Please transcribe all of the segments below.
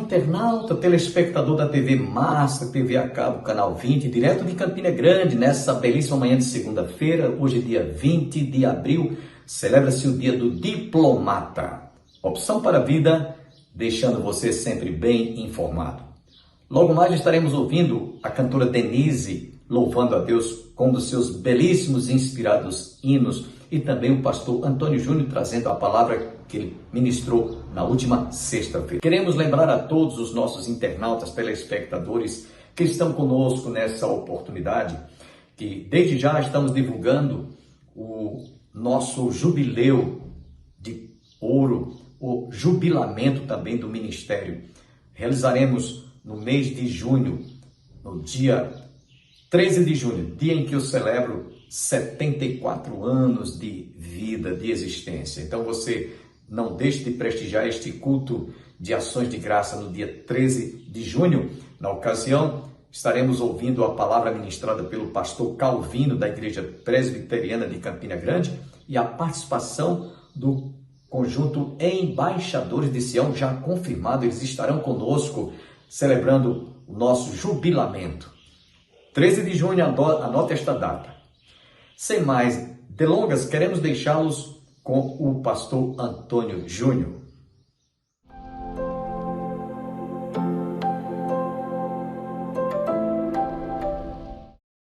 internauta, telespectador da TV Massa, TV a cabo, canal 20, direto de Campina Grande, nessa belíssima manhã de segunda-feira, hoje dia 20 de abril, celebra-se o dia do diplomata. Opção para a vida, deixando você sempre bem informado. Logo mais estaremos ouvindo a cantora Denise louvando a Deus com um dos seus belíssimos e inspirados hinos, e também o pastor Antônio Júnior trazendo a palavra que ele ministrou na última sexta-feira. Queremos lembrar a todos os nossos internautas, telespectadores que estão conosco nessa oportunidade, que desde já estamos divulgando o nosso jubileu de ouro, o jubilamento também do ministério. Realizaremos no mês de junho, no dia 13 de junho, dia em que eu celebro 74 anos de vida, de existência. Então você não deixe de prestigiar este culto de ações de graça no dia 13 de junho. Na ocasião, estaremos ouvindo a palavra ministrada pelo pastor Calvino, da Igreja Presbiteriana de Campina Grande, e a participação do conjunto Embaixadores de Sião, já confirmado. Eles estarão conosco celebrando o nosso jubilamento. 13 de junho, anote esta data. Sem mais delongas, queremos deixá-los com o pastor Antônio Júnior.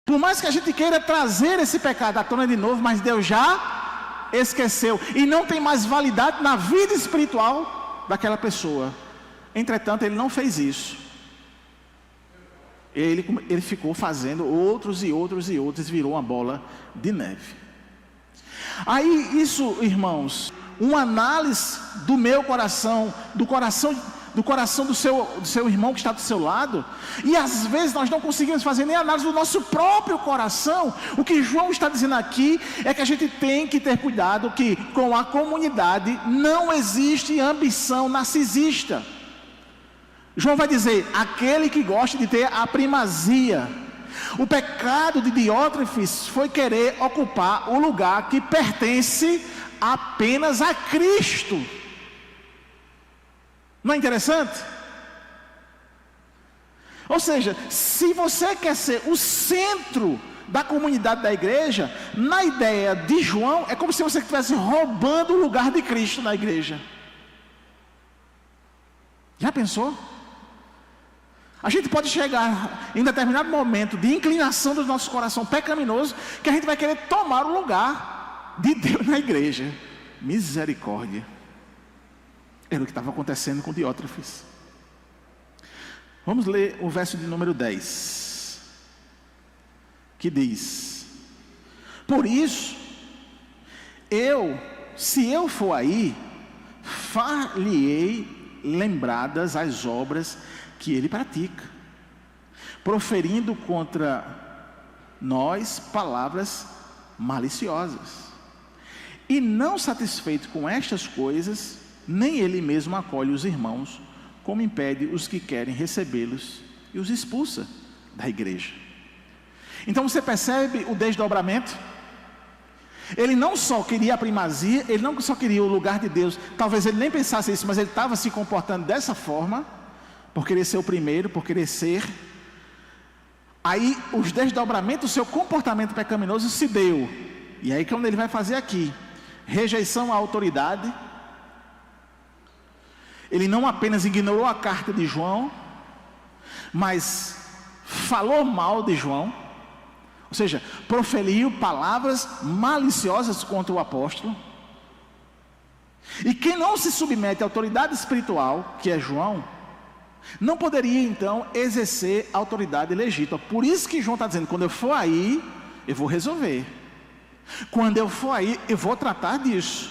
Por mais que a gente queira trazer esse pecado à tona de novo, mas Deus já esqueceu e não tem mais validade na vida espiritual daquela pessoa. Entretanto, ele não fez isso. Ele ficou fazendo outros e outros e outros, virou uma bola de neve. Aí isso, irmãos, uma análise do meu coração, do coração do seu irmão que está do seu lado, e às vezes nós não conseguimos fazer nem análise do nosso próprio coração. O que João está dizendo aqui é que a gente tem que ter cuidado que com a comunidade não existe ambição narcisista. João vai dizer, aquele que gosta de ter a primazia. O pecado de Diótrefes foi querer ocupar o lugar que pertence apenas a Cristo. Não é interessante? Ou seja, se você quer ser o centro da comunidade da igreja, na ideia de João, é como se você estivesse roubando o lugar de Cristo na igreja. Já pensou? A gente pode chegar em determinado momento de inclinação do nosso coração pecaminoso, que a gente vai querer tomar o lugar de Deus na igreja. Misericórdia. Era o que estava acontecendo com Diótrefes. Vamos ler o verso de número 10, que diz: por isso, se eu for aí, far-lhe-ei lembradas as obras que ele pratica, proferindo contra nós palavras maliciosas. E não satisfeito com estas coisas, nem ele mesmo acolhe os irmãos, como impede os que querem recebê-los e os expulsa da igreja. Então você percebe o desdobramento? Ele não só queria a primazia, ele não só queria o lugar de Deus, talvez ele nem pensasse isso, mas ele estava se comportando dessa forma, por querer ser o primeiro, por querer ser. Aí os desdobramentos do seu comportamento pecaminoso se deu. E aí que é onde ele vai fazer aqui: rejeição à autoridade. Ele não apenas ignorou a carta de João, mas falou mal de João, ou seja, proferiu palavras maliciosas contra o apóstolo. E quem não se submete à autoridade espiritual, que é João, não poderia então exercer a autoridade legítima. Por isso que João está dizendo, quando eu for aí, eu vou resolver. Quando eu for aí, eu vou tratar disso.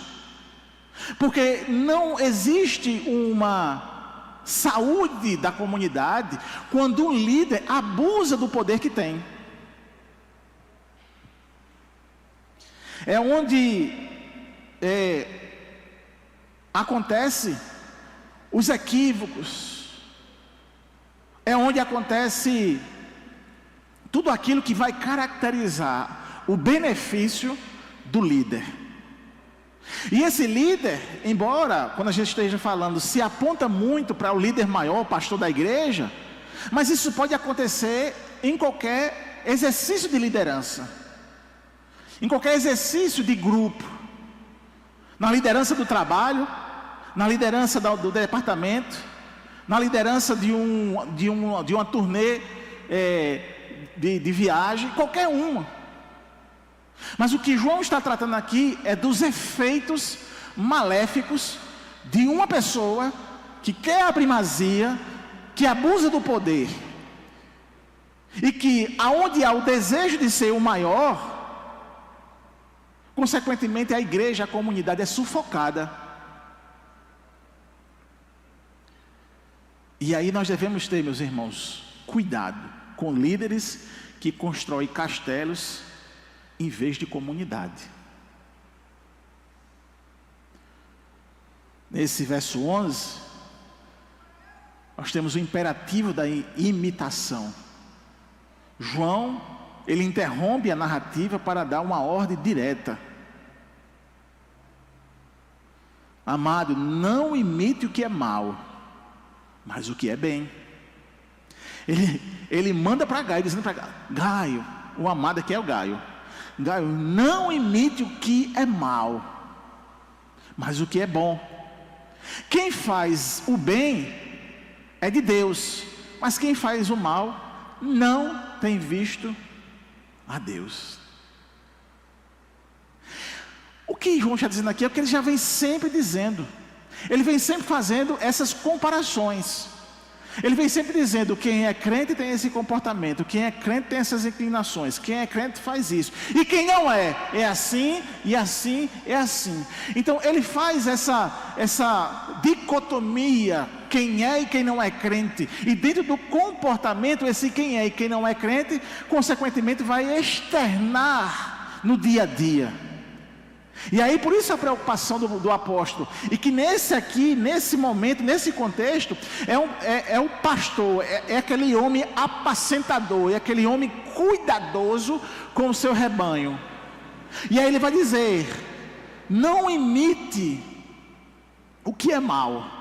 Porque não existe uma saúde da comunidade quando um líder abusa do poder que tem. É onde acontece os equívocos, é onde acontece tudo aquilo que vai caracterizar o benefício do líder. E esse líder, embora quando a gente esteja falando, se aponta muito para o líder maior, o pastor da igreja, mas isso pode acontecer em qualquer exercício de liderança, em qualquer exercício de grupo, na liderança do trabalho, na liderança do departamento, na liderança de uma turnê de viagem, qualquer uma. Mas o que João está tratando aqui é dos efeitos maléficos de uma pessoa que quer a primazia, que abusa do poder, e que aonde há o desejo de ser o maior, consequentemente a igreja, a comunidade é sufocada. E aí nós devemos ter, meus irmãos, cuidado com líderes que constroem castelos em vez de comunidade. Nesse verso 11, nós temos o imperativo da imitação. João, ele interrompe a narrativa para dar uma ordem direta. Amado, não imite o que é mal, mas o que é bem. Ele manda para Gaio, dizendo para Gaio, o amado aqui é o Gaio, não imite o que é mal, mas o que é bom. Quem faz o bem é de Deus, mas quem faz o mal não tem visto a Deus. O que João está dizendo aqui é o que ele já vem sempre dizendo. Ele vem sempre fazendo essas comparações. Ele vem sempre dizendo: quem é crente tem esse comportamento, quem é crente tem essas inclinações, quem é crente faz isso, e quem não é assim, e assim, é assim. Então ele faz essa dicotomia, quem é e quem não é crente, e dentro do comportamento, esse quem é e quem não é crente, consequentemente vai externar no dia a dia. E aí por isso a preocupação do apóstolo, e que nesse momento, nesse contexto, é o pastor, é aquele homem apacentador, é aquele homem cuidadoso com o seu rebanho. E aí ele vai dizer: não imite o que é mal.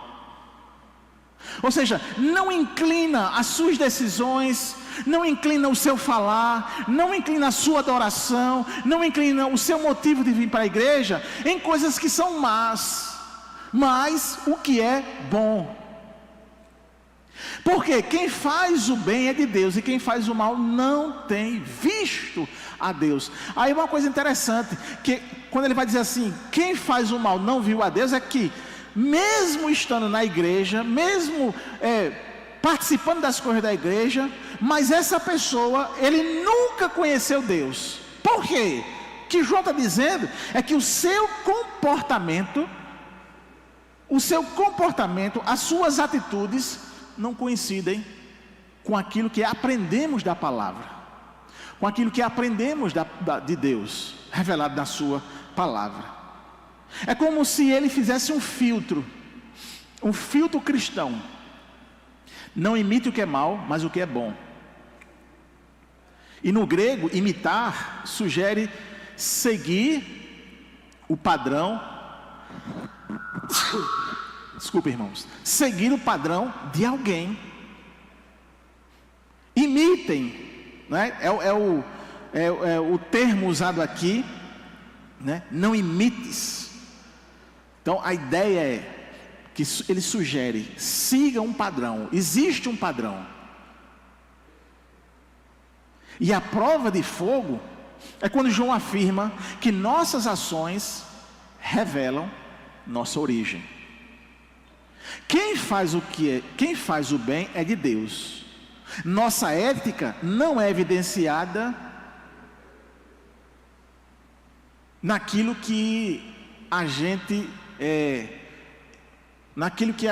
Ou seja, não inclina as suas decisões, não inclina o seu falar, não inclina a sua adoração, não inclina o seu motivo de vir para a igreja em coisas que são más, mas o que é bom. Porque quem faz o bem é de Deus, e quem faz o mal não tem visto a Deus. Aí uma coisa interessante, que quando ele vai dizer assim, quem faz o mal não viu a Deus, é que mesmo estando na igreja, mesmo participando das coisas da igreja, mas essa pessoa, ele nunca conheceu Deus. Por quê? O que João está dizendo é que o seu comportamento, as suas atitudes não coincidem com aquilo que aprendemos da palavra, com aquilo que aprendemos de Deus, revelado na sua palavra. É como se ele fizesse um filtro cristão. Não imite o que é mal, mas o que é bom. E no grego, imitar sugere seguir o padrão. Desculpa, irmãos. Seguir o padrão de alguém. Imitem, né? É o termo usado aqui, né? Não imites. Então a ideia é que ele sugere: siga um padrão, existe um padrão. E a prova de fogo é quando João afirma que nossas ações revelam nossa origem. Quem faz o bem é de Deus. Nossa ética não é evidenciada naquilo que a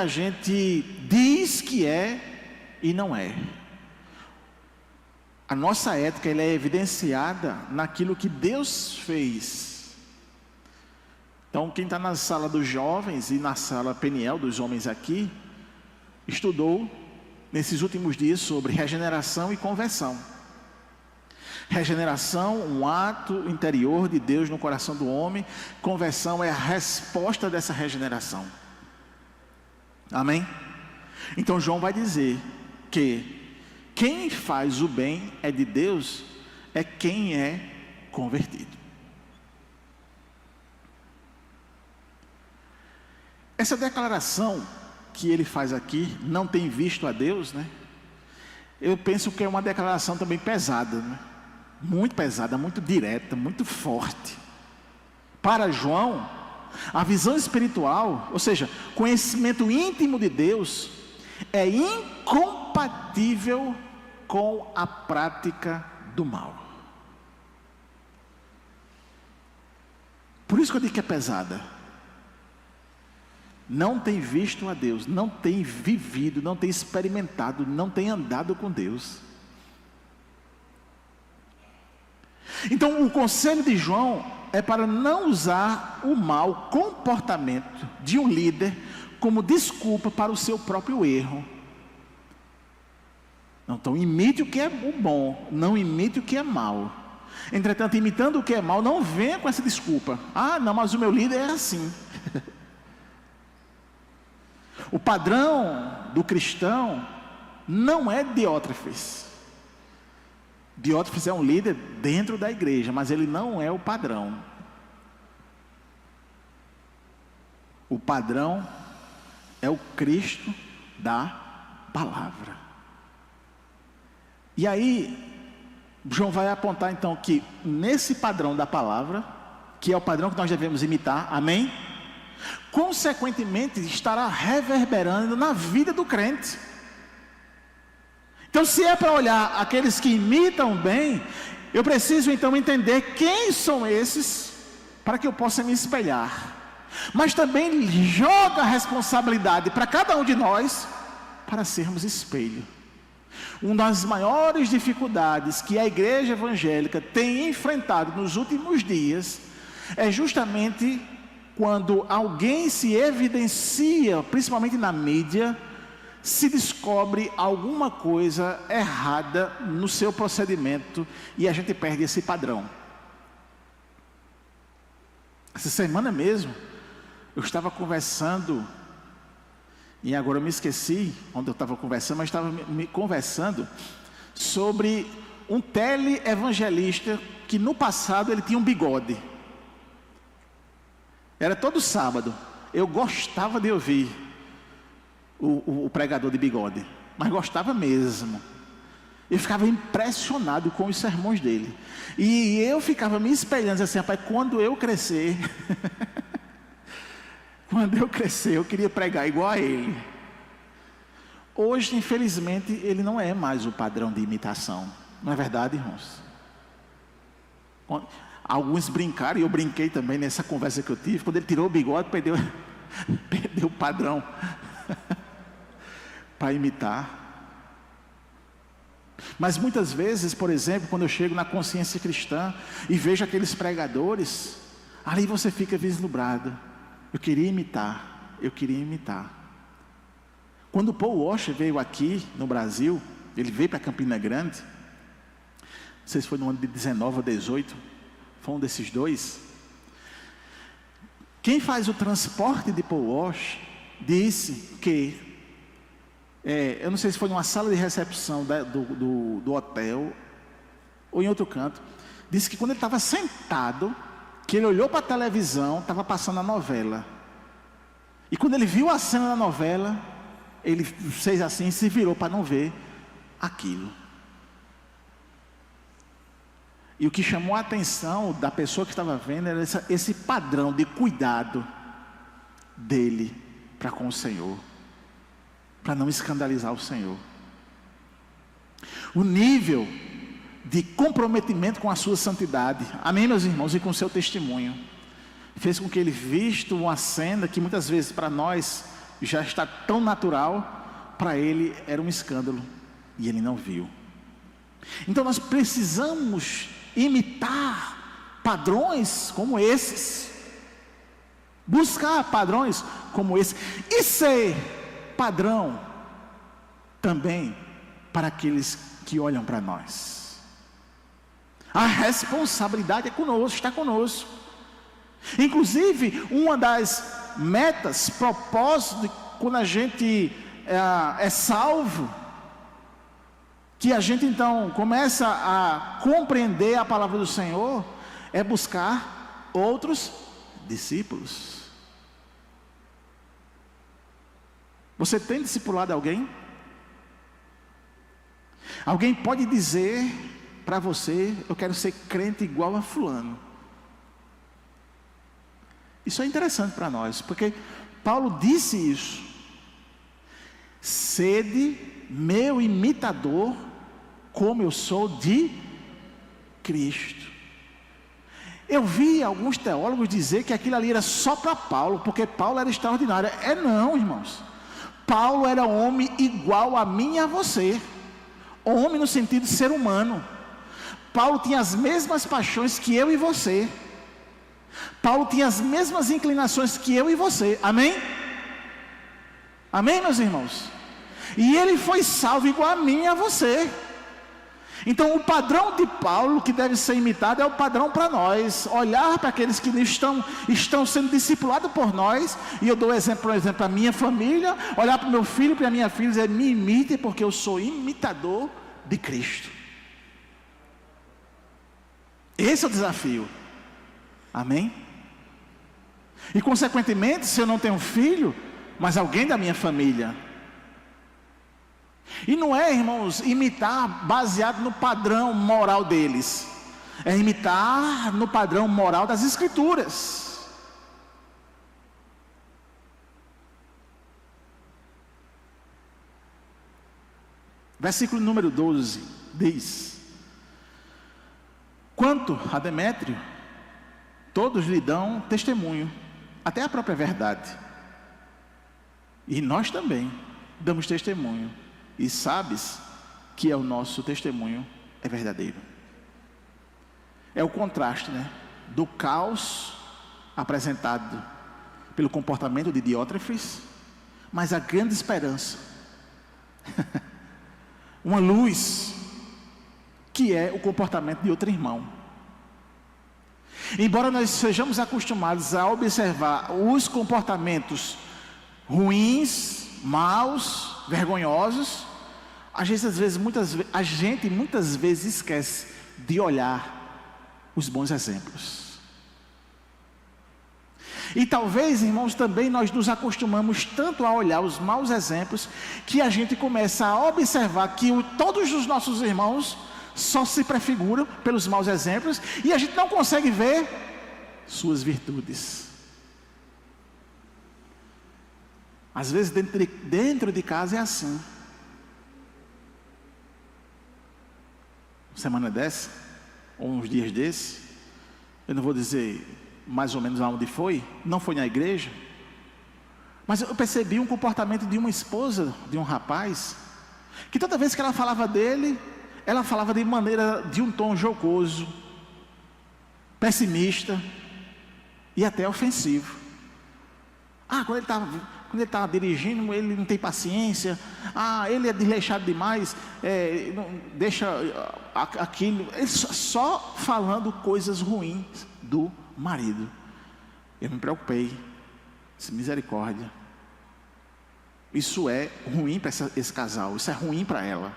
gente diz que é e não é. A nossa ética, ela é evidenciada naquilo que Deus fez. Então quem está na sala dos jovens e na sala Peniel dos homens aqui, estudou nesses últimos dias sobre regeneração e conversão. Regeneração, um ato interior de Deus no coração do homem. Conversão é a resposta dessa regeneração. Amém? Então João vai dizer que quem faz o bem é de Deus, é quem é convertido. Essa declaração que ele faz aqui, não tem visto a Deus, né? Eu penso que é uma declaração também pesada, né? Muito pesada, muito direta, muito forte. Para João, a visão espiritual, ou seja, conhecimento íntimo de Deus, é incompatível com a prática do mal. Por isso que eu digo que é pesada. Não tem visto a Deus, não tem vivido, não tem experimentado, não tem andado com Deus. Então o conselho de João é para não usar o mau comportamento de um líder como desculpa para o seu próprio erro. Então imite o que é o bom, não imite o que é mal. Entretanto, imitando o que é mal, não venha com essa desculpa. Ah, não, mas o meu líder é assim. O padrão do cristão não é Diótrefes. Diótrefes é um líder dentro da igreja, mas ele não é o padrão. O padrão é o Cristo da palavra. E aí, João vai apontar então que nesse padrão da palavra, que é o padrão que nós devemos imitar, amém? Consequentemente estará reverberando na vida do crente. Então, se é para olhar aqueles que imitam bem, eu preciso então entender quem são esses, para que eu possa me espelhar. Mas também joga a responsabilidade para cada um de nós, para sermos espelho. Uma das maiores dificuldades que a igreja evangélica tem enfrentado nos últimos dias, é justamente quando alguém se evidencia, principalmente na mídia, se descobre alguma coisa errada no seu procedimento e a gente perde esse padrão. Essa semana mesmo, eu estava conversando, e agora eu me esqueci onde eu estava conversando, mas estava me conversando sobre um tele-evangelista que no passado ele tinha um bigode. Era todo sábado. Eu gostava de ouvir o pregador de bigode, mas gostava mesmo. Eu ficava impressionado com os sermões dele. E eu ficava me espelhando assim, rapaz, quando eu crescer, eu queria pregar igual a ele. Hoje, infelizmente, ele não é mais o padrão de imitação. Não é verdade, irmãos? Alguns brincaram, e eu brinquei também nessa conversa que eu tive. Quando ele tirou o bigode, perdeu o padrão para imitar. Mas muitas vezes, por exemplo, quando eu chego na consciência cristã e vejo aqueles pregadores, ali você fica vislumbrado. Eu queria imitar. Quando Paul Washer veio aqui no Brasil, ele veio para Campina Grande, não sei se foi no ano de 19 ou 18, foi um desses dois. Quem faz o transporte de Paul Washer disse que, eu não sei se foi numa sala de recepção do hotel ou em outro canto, disse que quando ele estava sentado, que ele olhou para a televisão, estava passando a novela, e quando ele viu a cena da novela, ele fez assim, se virou para não ver aquilo. E o que chamou a atenção da pessoa que estava vendo era esse padrão de cuidado dele para com o Senhor, para não escandalizar o Senhor. O nível de comprometimento com a sua santidade, amém, meus irmãos, e com o seu testemunho, fez com que ele visse uma cena que muitas vezes para nós já está tão natural, para ele era um escândalo, e ele não viu. Então nós precisamos imitar padrões como esses, buscar padrões como esse, e ser padrão também para aqueles que olham para nós. A responsabilidade é conosco, está conosco. Inclusive, uma das metas, propósitos, quando a gente é salvo, que a gente então começa a compreender a palavra do Senhor, é buscar outros discípulos. Você tem discipulado alguém? Alguém pode dizer para você: eu quero ser crente igual a fulano. Isso é interessante para nós, porque Paulo disse isso: sede meu imitador, como eu sou de Cristo. Eu vi alguns teólogos dizer que aquilo ali era só para Paulo, porque Paulo era extraordinário. Não, irmãos. Paulo era homem igual a mim e a você. Homem no sentido de ser humano. Paulo tinha as mesmas paixões que eu e você. Paulo tinha as mesmas inclinações que eu e você. Amém? Amém, meus irmãos? E ele foi salvo igual a mim e a você. Então o padrão de Paulo que deve ser imitado é o padrão para nós. Olhar para aqueles que estão sendo discipulados por nós. E eu dou exemplo, por exemplo, para a minha família. Olhar para o meu filho, para a minha filha e dizer: me imite, porque eu sou imitador de Cristo. Esse é o desafio. Amém? E consequentemente, se eu não tenho filho, mas alguém da minha família. E não é, irmãos, imitar baseado no padrão moral deles. É imitar no padrão moral das Escrituras. Versículo número 12 diz: quanto a Demétrio, todos lhe dão testemunho, até a própria verdade. E nós também damos testemunho. E sabes que o nosso testemunho é verdadeiro. É o contraste, né, do caos apresentado pelo comportamento de Diótrefes, mas a grande esperança, uma luz, que é o comportamento de outro irmão. Embora nós sejamos acostumados a observar os comportamentos ruins, maus, vergonhosos, a gente muitas vezes esquece de olhar os bons exemplos. E talvez, irmãos, também nós nos acostumamos tanto a olhar os maus exemplos, que a gente começa a observar que todos os nossos irmãos só se prefiguram pelos maus exemplos, e a gente não consegue ver suas virtudes. Às vezes dentro de casa é assim. Semana dessa, ou uns dias desse, eu não vou dizer mais ou menos aonde foi, não foi na igreja, mas eu percebi um comportamento de uma esposa de um rapaz, que toda vez que ela falava dele, ela falava de um tom jocoso, pessimista e até ofensivo. Quando ele estava dirigindo, ele não tem paciência. Ele é desleixado demais. Não deixa aquilo. Ele só falando coisas ruins do marido. Eu me preocupei. Disse: misericórdia. Isso é ruim para esse casal. Isso é ruim para ela.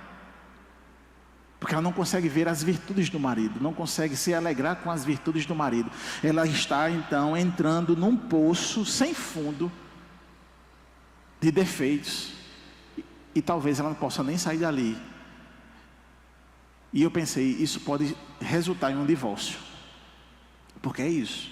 Porque ela não consegue ver as virtudes do marido. Não consegue se alegrar com as virtudes do marido. Ela está então entrando num poço sem fundo de defeitos, e talvez ela não possa nem sair dali. E eu pensei: isso pode resultar em um divórcio, porque é isso.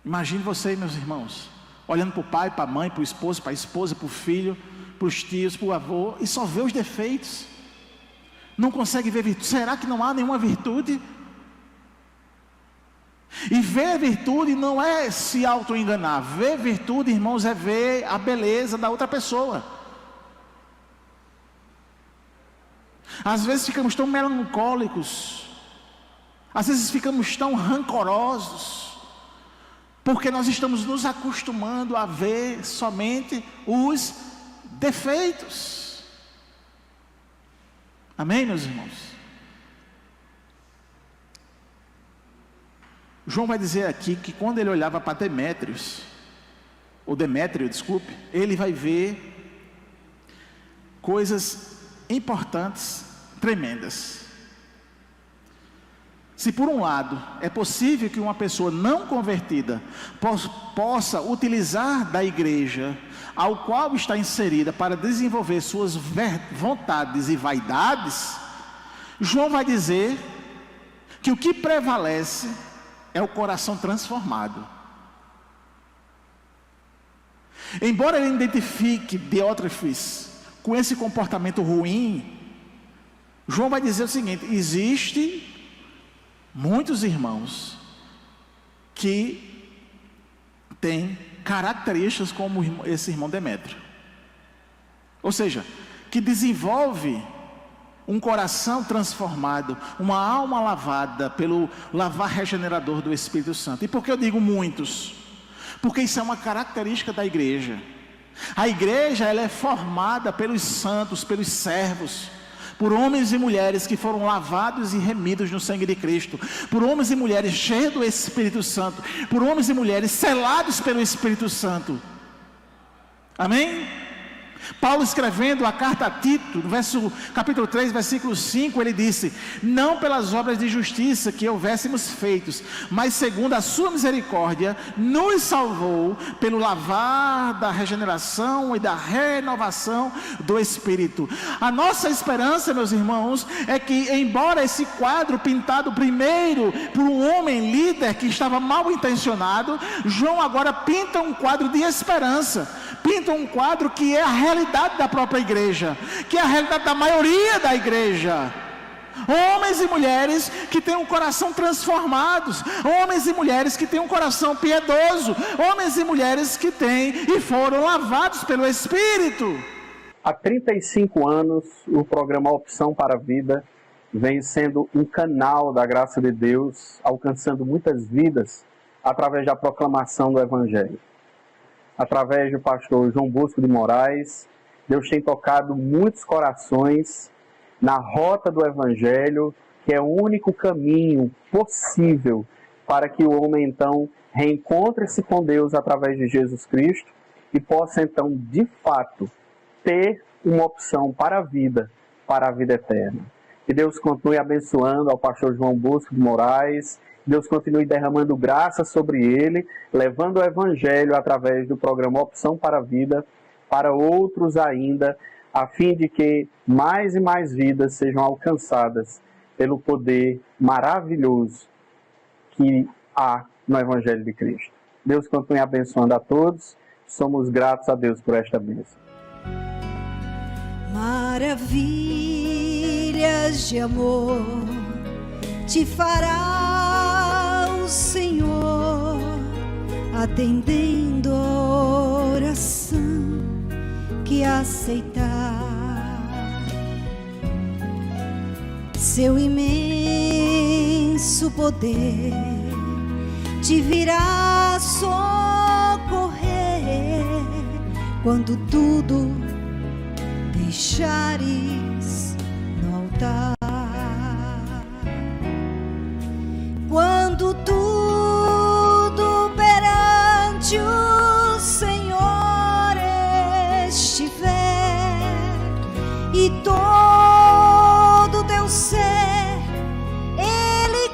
Imagine você, meus irmãos, olhando para o pai, para a mãe, para o esposo, para a esposa, para o filho, para os tios, para o avô, e só vê os defeitos, não consegue ver virtude. Será que não há nenhuma virtude? E ver virtude não é se auto-enganar. Ver virtude, irmãos, é ver a beleza da outra pessoa. Às vezes ficamos tão melancólicos, às vezes ficamos tão rancorosos, porque nós estamos nos acostumando a ver somente os defeitos. Amém, meus irmãos? João vai dizer aqui que quando ele olhava para Demétrio, ele vai ver coisas importantes, tremendas. Se por um lado é possível que uma pessoa não convertida possa utilizar da igreja ao qual está inserida para desenvolver suas vontades e vaidades, João vai dizer que o que prevalece é o coração transformado. Embora ele identifique Diótrefes com esse comportamento ruim, João vai dizer o seguinte: existe muitos irmãos que têm características como esse irmão Demétrio, ou seja, que desenvolve um coração transformado, uma alma lavada pelo lavar regenerador do Espírito Santo. E por que eu digo muitos? Porque isso é uma característica da igreja. A igreja, ela é formada pelos santos, pelos servos, por homens e mulheres que foram lavados e remidos no sangue de Cristo, por homens e mulheres cheios do Espírito Santo, por homens e mulheres selados pelo Espírito Santo. Amém? Paulo, escrevendo a carta a Tito, no capítulo 3, versículo 5, ele disse: não pelas obras de justiça que houvéssemos feitos, mas segundo a sua misericórdia, nos salvou pelo lavar da regeneração e da renovação do Espírito. A nossa esperança, meus irmãos, é que, embora esse quadro pintado primeiro por um homem líder que estava mal intencionado, João agora pinta um quadro de esperança, pinta um quadro que é a realidade da própria igreja, que é a realidade da maioria da igreja. Homens e mulheres que têm um coração transformados, homens e mulheres que têm um coração piedoso, homens e mulheres que têm e foram lavados pelo Espírito. Há 35 anos, o programa Opção para a Vida vem sendo um canal da graça de Deus, alcançando muitas vidas através da proclamação do Evangelho. Através do pastor João Bosco de Moraes, Deus tem tocado muitos corações na rota do Evangelho, que é o único caminho possível para que o homem, então, reencontre-se com Deus através de Jesus Cristo e possa, então, de fato, ter uma opção para a vida eterna. Que Deus continue abençoando ao pastor João Bosco de Moraes, Deus continue derramando graça sobre ele, levando o Evangelho através do programa Opção para a Vida para outros ainda, a fim de que mais e mais vidas sejam alcançadas pelo poder maravilhoso que há no Evangelho de Cristo. Deus continue abençoando a todos, somos gratos a Deus por esta bênção. Maravilhas de amor te fará o Senhor, atendendo a oração que aceitar. Seu imenso poder te virá socorrer quando tudo deixares no altar. Quando tudo perante o Senhor estiver e todo teu ser Ele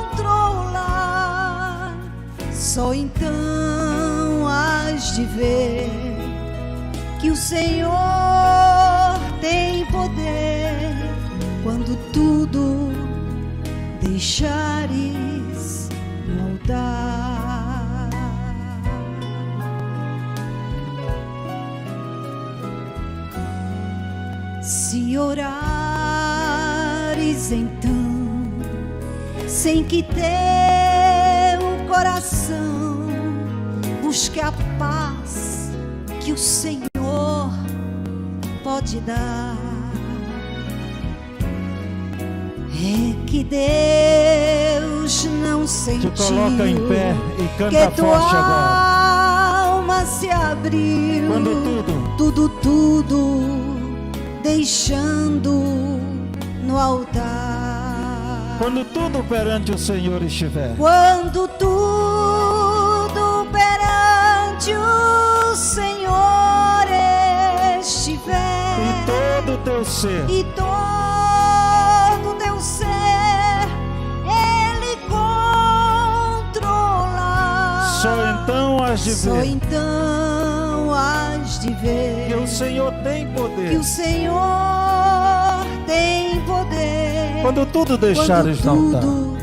controlar, só então hás de ver que o Senhor tem poder quando tudo deixares no altar. Se orares então, sem que teu coração busque a paz que o Senhor pode dar, é que Deus não sentiu te coloca em pé e canta que tua forte agora. alma se abriu, Quando tudo deixando no altar. Quando tudo perante o Senhor estiver. Quando tudo perante o Senhor estiver. E todo o teu ser. E todo teu ser Ele controla. Só então has de Só ver. então has de ver Que o Senhor tem que poder. o Senhor tem poder. Quando tudo deixares no Quando altar. tudo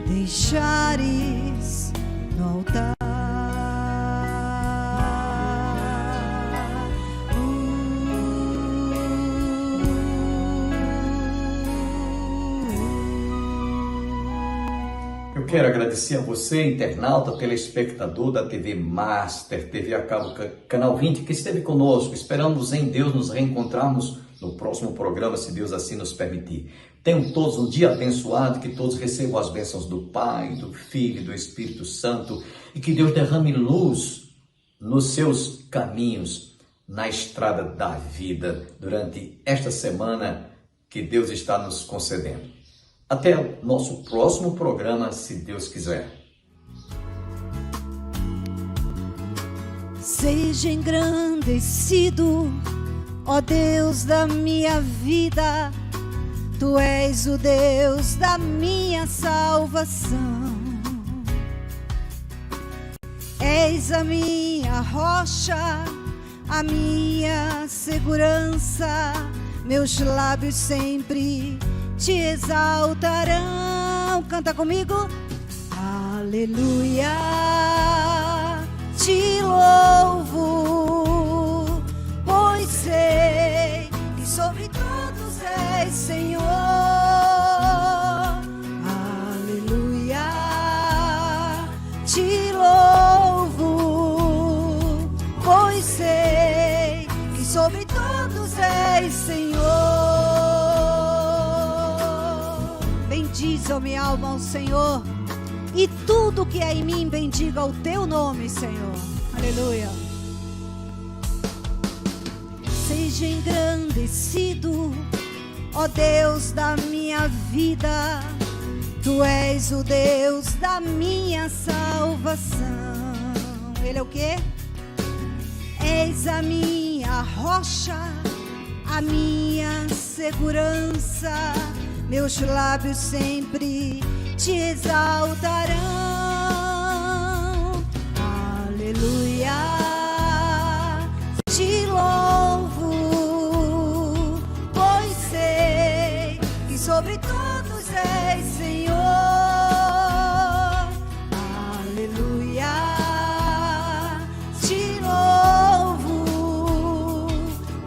deixares no altar. Eu quero agradecer a você, internauta, telespectador da TV Master, TV a cabo Canal 20, que esteve conosco. Esperamos em Deus nos reencontrarmos no próximo programa, se Deus assim nos permitir. Tenham todos um dia abençoado, que todos recebam as bênçãos do Pai, do Filho e do Espírito Santo, e que Deus derrame luz nos seus caminhos, na estrada da vida, durante esta semana que Deus está nos concedendo. Até o nosso próximo programa, se Deus quiser. Seja engrandecido, ó Deus da minha vida. Tu és o Deus da minha salvação. És a minha rocha, a minha segurança. Meus lábios sempre te exaltarão. Canta comigo. Aleluia, te louvo, pois sei que sobre todos és Senhor. Aleluia, te louvo, pois sei que sobre todos és Senhor. Bendize, ó minha alma, ao Senhor, e tudo que é em mim bendiga o teu nome, Senhor. Aleluia. Seja engrandecido, ó Deus da minha vida. Tu és o Deus da minha salvação. Ele é o quê? És a minha rocha, a minha segurança. Meus lábios sempre te exaltarão. Aleluia, te louvo, pois sei que sobre todos és Senhor. Aleluia, te louvo,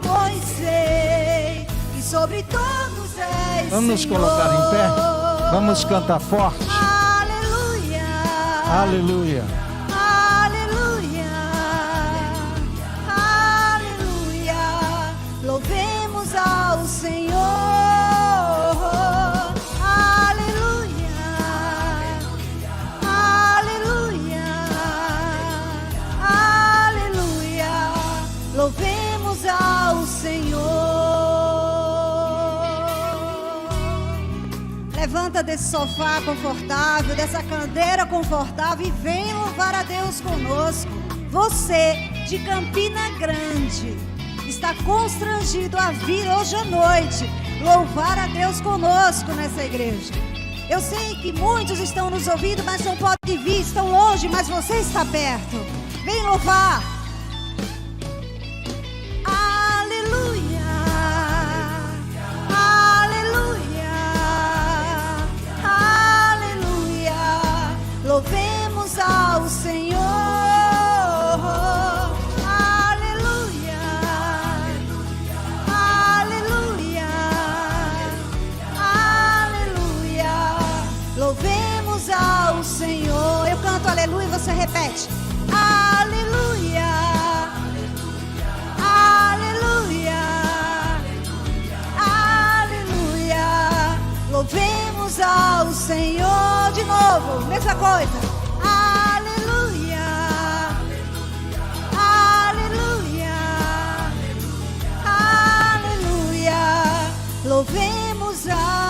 pois sei que sobre todos és Vamos nos Senhor. colocar em pé. Vamos cantar forte. Aleluia, Aleluia. aleluia, aleluia. Louvemos ao Senhor. Aleluia, aleluia, aleluia. Louvemos ao Senhor. Levanta desse sofá confortável, dessa cadeira confortável, e vem louvar a Deus conosco. Você de Campina Grande está constrangido a vir hoje à noite louvar a Deus conosco nessa igreja. Eu sei que muitos estão nos ouvindo, mas não podem vir, estão longe, mas você está perto. Vem louvar. Aleluia, aleluia, aleluia. Louvemos ao Senhor. Aleluia, aleluia, aleluia. Louvemos ao Senhor. Eu canto aleluia e você repete. Aleluia, aleluia, aleluia. Louvemos ao Senhor. De novo, mesma coisa. Aleluia, aleluia, aleluia. Louvemos ao